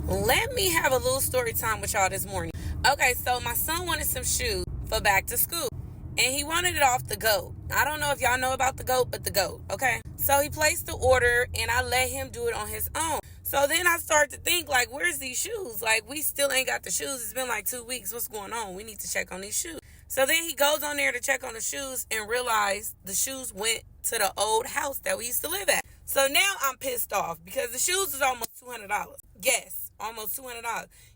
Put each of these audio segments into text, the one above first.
Let me have a little story time with y'all this morning. Okay, so my son wanted some shoes for back to school, and he wanted it off the GOAT. I don't know if y'all know about the GOAT, but the GOAT, okay? So he placed the order, and I let him do it on his own. So then I started to think, like, where's these shoes? Like, we still ain't got the shoes. It's been like 2 weeks. What's going on? We need to check on these shoes. So then he goes on there to check on the shoes and realized the shoes went to the old house that we used to live at. So now I'm pissed off because the shoes is almost $200. Yes, almost $200.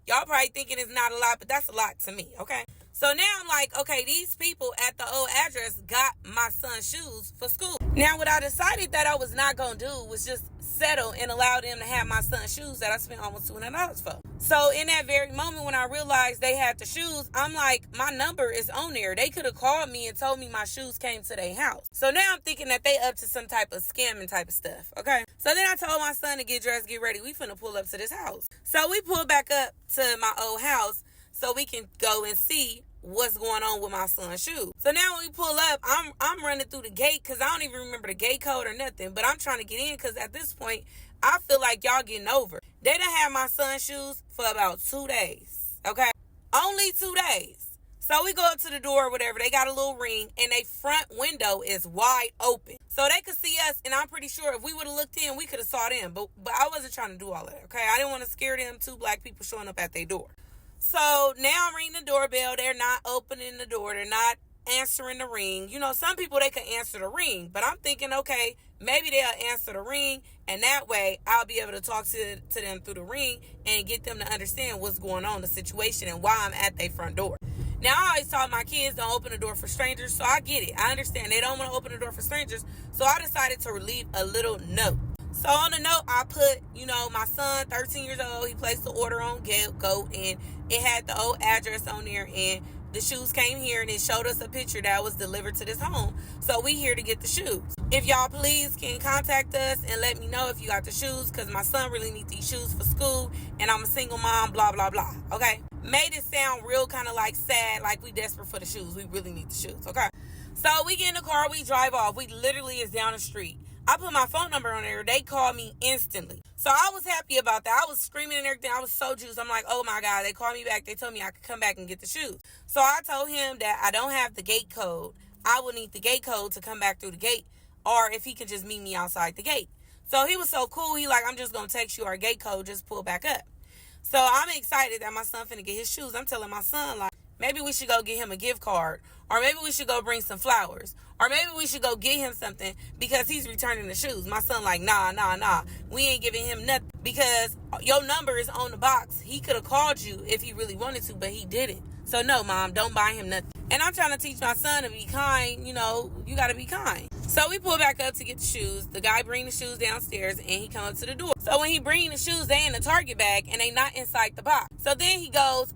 Y'all probably thinking it's not a lot, but that's a lot to me, okay? So now I'm like, okay, these people at the old address got my son's shoes for school. Now what I decided that I was not going to do was just settle and allow them to have my son's shoes that I spent almost $200 for. So in that very moment when I realized they had the shoes, I'm like, my number is on there. They could have called me and told me my shoes came to their house. So now I'm thinking that they up to some type of scamming type of stuff, okay? So then I told my son to get dressed, get ready. We finna pull up to this house. So we pulled back up to my old house so we can go and see what's going on with my son's shoes. So now when we pull up, I'm running through the gate because I don't even remember the gate code or nothing. But I'm trying to get in because at this point, I feel like y'all getting over. They done had my son's shoes for about 2 days. Okay? Only 2 days. So we go up to the door or whatever. They got a little ring and their front window is wide open. So they could see us, and I'm pretty sure if we would have looked in, we could have saw them. But I wasn't trying to do all of that, okay? I didn't want to scare them 2 black people showing up at their door. So now I'm ringing the doorbell. They're not opening the door. They're not answering the ring. You know, some people, they can answer the ring. But I'm thinking, okay, maybe they'll answer the ring. And that way, I'll be able to talk to them through the ring and get them to understand what's going on, the situation, and why I'm at their front door. Now, I always taught my kids don't open the door for strangers. So I get it. I understand. They don't want to open the door for strangers. So I decided to leave a little note. So on the note, I put, my son, 13 years old, he placed the order on GOAT, and it had the old address on there, and the shoes came here, and it showed us a picture that was delivered to this home. So we here to get the shoes. If y'all please can contact us and let me know if you got the shoes, because my son really needs these shoes for school, and I'm a single mom, blah, blah, blah, okay? Made it sound real kind of like sad, like we desperate for the shoes. We really need the shoes, okay? So we get in the car, we drive off. We literally is down the street. I put my phone number on there. They called me instantly. So I was happy about that. I was screaming and everything. I was so juiced. I'm like, oh my God. They called me back. They told me I could come back and get the shoes. So I told him that I don't have the gate code. I would need the gate code to come back through the gate, or if he could just meet me outside the gate. So he was so cool. He like, I'm just going to text you our gate code. Just pull back up. So I'm excited that my son finna get his shoes. I'm telling my son, like, maybe we should go get him a gift card, or maybe we should go bring some flowers, or maybe we should go get him something because he's returning the shoes. My son like, nah. We ain't giving him nothing because your number is on the box. He could have called you if he really wanted to, but he didn't. So no, Mom, don't buy him nothing. And I'm trying to teach my son to be kind. You got to be kind. So we pull back up to get the shoes. The guy bring the shoes downstairs, and he come up to the door. So when he bring the shoes, they in the Target bag, and they not inside the box. So then he goes,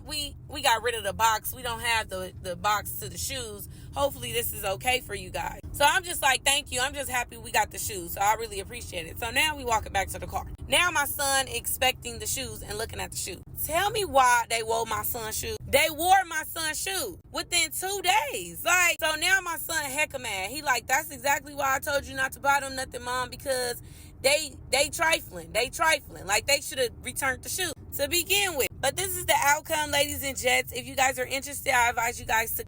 we got rid of the box. We don't have the box to the shoes. Hopefully this is okay for you guys. So I'm just like, thank you. I'm just happy we got the shoes. So I really appreciate it. So now we walking back to the car. Now my son expecting the shoes and looking at the shoes. Tell me why they wore my son's shoes. They wore my son's shoes within 2 days. So now my son hecka mad. He like, that's exactly why I told you not to buy them nothing, Mom, because they trifling. Like, they should have returned the shoes to begin with. But this is the outcome, ladies and gents. If you guys are interested, I advise you guys to